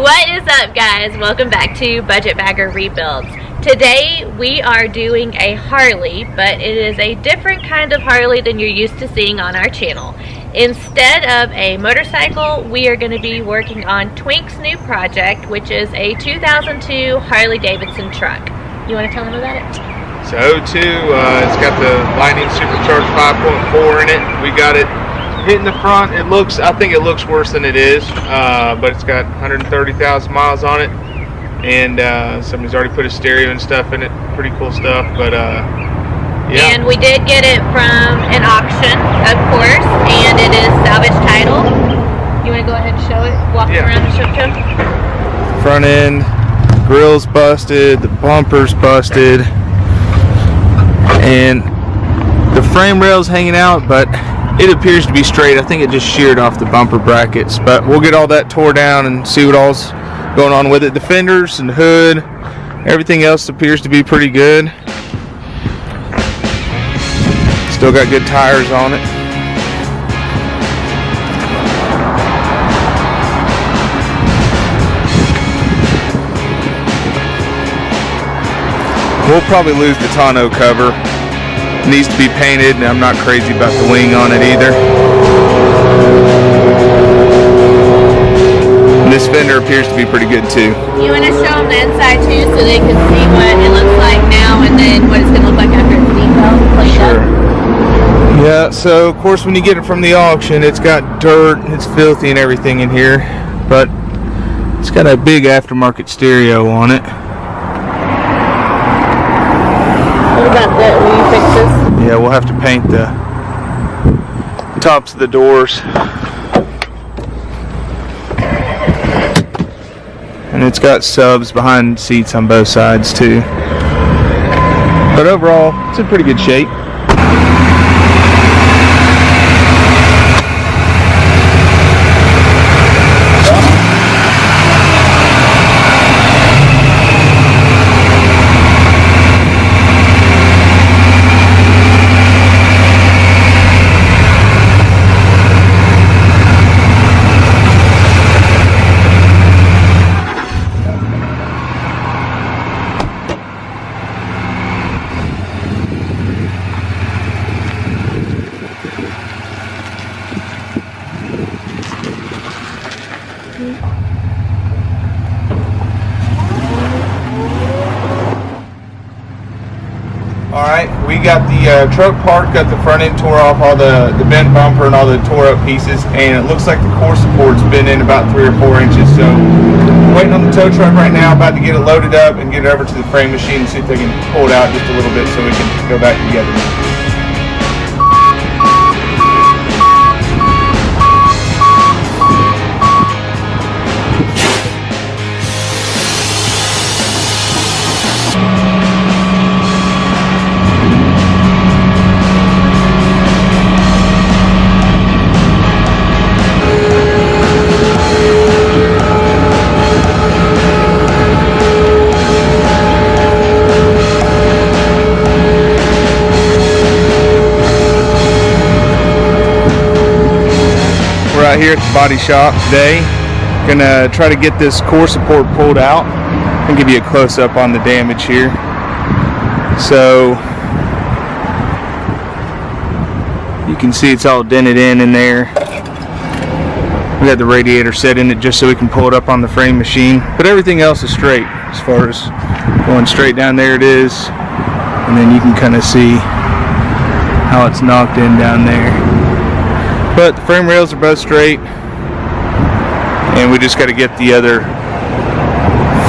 What is up, guys? Welcome back to Budget Bagger Rebuilds. Today we are doing a Harley, but it is a different kind of Harley than you're used to seeing on our channel. Instead of a motorcycle, we are going to be working on Twink's new project, which is a 2002 Harley Davidson truck. You want to tell them about it? It's a 02, it's got the Lightning Supercharged 5.4 in it. We got it hitting the front. I think it looks worse than it is, but it's got 130,000 miles on it, and somebody's already put a stereo and stuff in it. Pretty cool stuff, but yeah. And we did get it from an auction, of course, and it is salvage title. You want to go ahead and show it? Walk around and show it to them? Front end, grill's busted, the bumper's busted, and the frame rail's hanging out, but it appears to be straight. I think it just sheared off the bumper brackets, but we'll get all that tore down and see what all's going on with it. The fenders and hood, everything else appears to be pretty good. Still got good tires on it. We'll probably lose the tonneau cover. It needs to be painted, and I'm not crazy about the wing on it either. And this fender appears to be pretty good too. You want to show them the inside too, so they can see what it looks like now and then what it's going to look like after it's detailed? Sure. Yeah, so of course when you get it from the auction, it's got dirt, it's filthy and everything in here, but it's got a big aftermarket stereo on it. What about that? Will you fix this? Yeah, we'll have to paint the tops of the doors. And it's got subs behind seats on both sides too. But overall, it's in pretty good shape. Alright, we got the truck parked, got the front end tore off, all the bent bumper and all the tore up pieces, and it looks like the core support's been in about 3 or 4 inches, so waiting on the tow truck right now, about to get it loaded up and get it over to the frame machine and see if they can pull it out just a little bit so we can go back together. Out here at the body shop today, gonna try to get this core support pulled out and give you a close-up on the damage here. So you can see it's all dented in there. We got the radiator set in it just so we can pull it up on the frame machine, but everything else is straight. As far as going straight down there, it is, and then you can kind of see how it's knocked in down there. But the frame rails are both straight, and we just got to get the other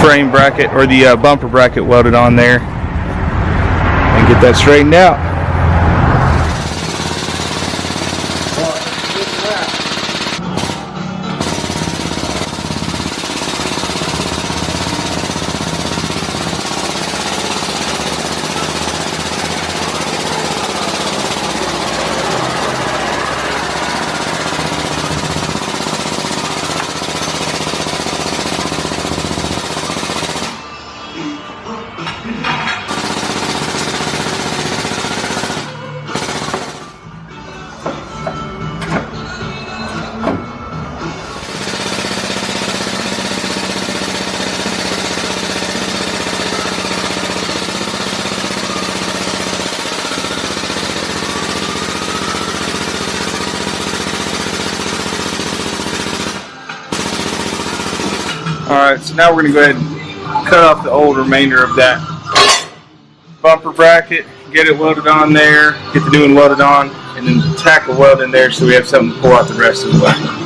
frame bracket or the bumper bracket welded on there and get that straightened out. Alright, so now we're going to go ahead and cut off the old remainder of that bumper bracket, get it welded on there, get the new one welded on, and then tack a weld in there so we have something to pull out the rest of the way.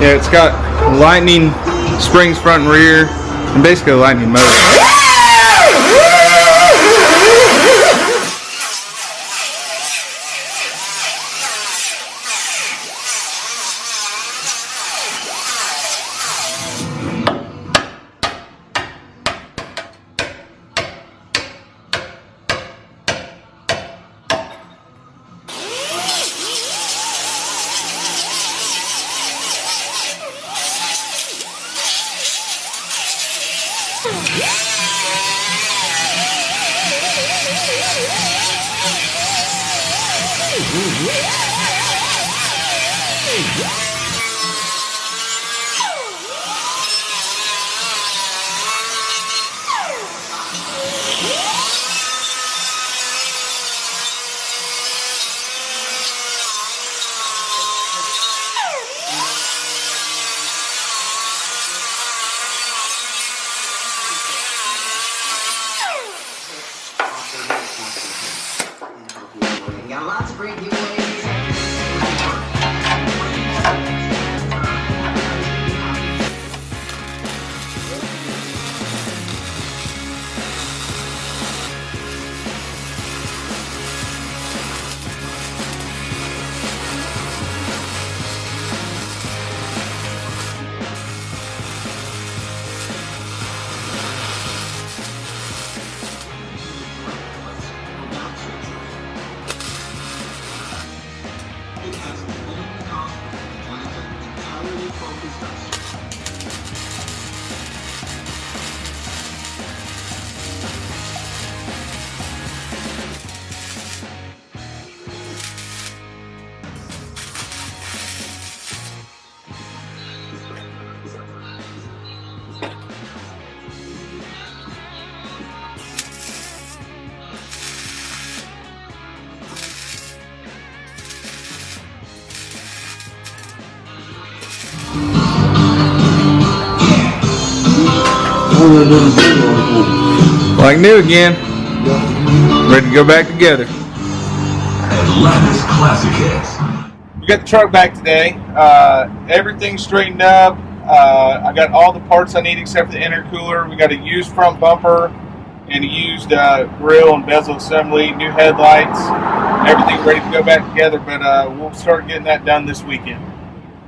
Yeah, it's got lightning springs front and rear, and basically a lightning motor. Got lots of great giveaways. Like new again. Ready to go back together. Atlanta's classic hits. We got the truck back today. Everything's straightened up. I got all the parts I need except for the intercooler. We got a used front bumper and a used grill and bezel assembly, new headlights, everything ready to go back together. But we'll start getting that done this weekend.